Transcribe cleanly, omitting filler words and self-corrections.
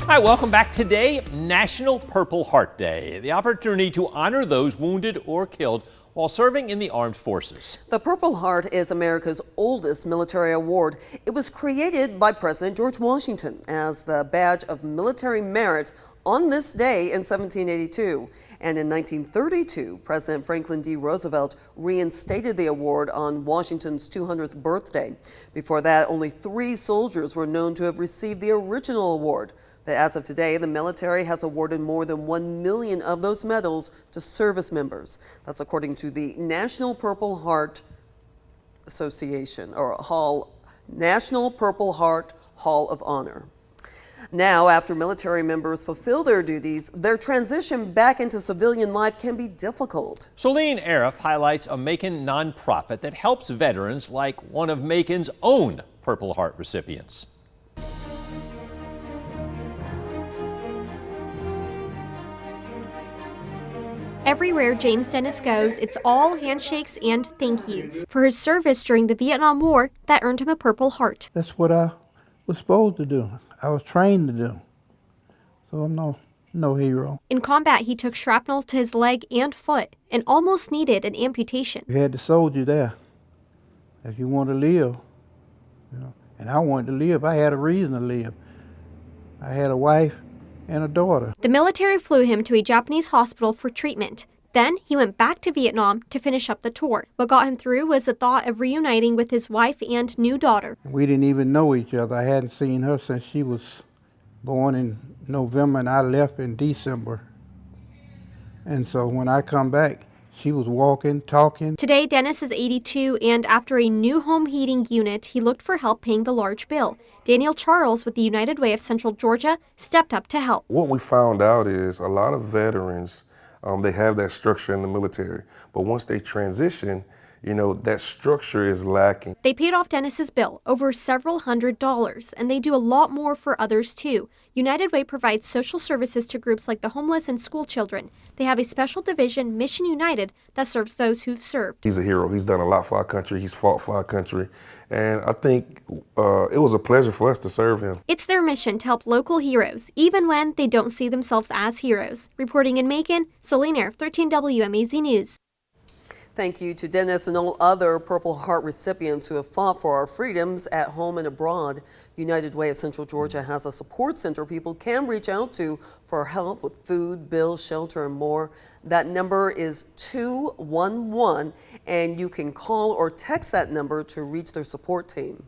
Hi, welcome back. Today, National Purple Heart Day, the opportunity to honor those wounded or killed while serving in the armed forces. The Purple Heart is America's oldest military award. It was created by President George Washington as the badge of military merit on this day in 1782. And in 1932, President Franklin D. Roosevelt reinstated the award on Washington's 200th birthday. Before that, only 3 soldiers were known to have received the original award. But as of today, the military has awarded more than 1 million of those medals to service members. That's according to the National Purple Heart Association, or National Purple Heart Hall of Honor. Now, after military members fulfill their duties, their transition back into civilian life can be difficult. Celine Arif highlights a Macon nonprofit that helps veterans like one of Macon's own Purple Heart recipients. Everywhere James Dennis goes, it's all handshakes and thank yous for his service during the Vietnam War that earned him a Purple Heart. That's what I was supposed to do. I was trained to do. So I'm no hero. In combat, he took shrapnel to his leg and foot and almost needed an amputation. You had the soldier there. If you want to live, and I wanted to live. I had a reason to live. I had a wife and a daughter. The military flew him to a Japanese hospital for treatment. Then he went back to Vietnam to finish up the tour. What got him through was the thought of reuniting with his wife and new daughter. We didn't even know each other. I hadn't seen her since she was born in November and I left in December. And so when I come back, she was walking, talking. Today, Dennis is 82, and after a new home heating unit, he looked for help paying the large bill. Daniel Charles with the United Way of Central Georgia stepped up to help. What we found out is a lot of veterans, they have that structure in the military, but once they transition, that structure is lacking. They paid off Dennis's bill, over several $100s, and they do a lot more for others too. United Way provides social services to groups like the homeless and school children. They have a special division, Mission United, that serves those who've served. He's a hero. He's done a lot for our country. He's fought for our country. And I think it was a pleasure for us to serve him. It's their mission to help local heroes, even when they don't see themselves as heroes. Reporting in Macon, Celine Arif, 13 WMAZ News. Thank you to Dennis and all other Purple Heart recipients who have fought for our freedoms at home and abroad. United Way of Central Georgia has a support center people can reach out to for help with food, bills, shelter, and more. That number is 211, and you can call or text that number to reach their support team.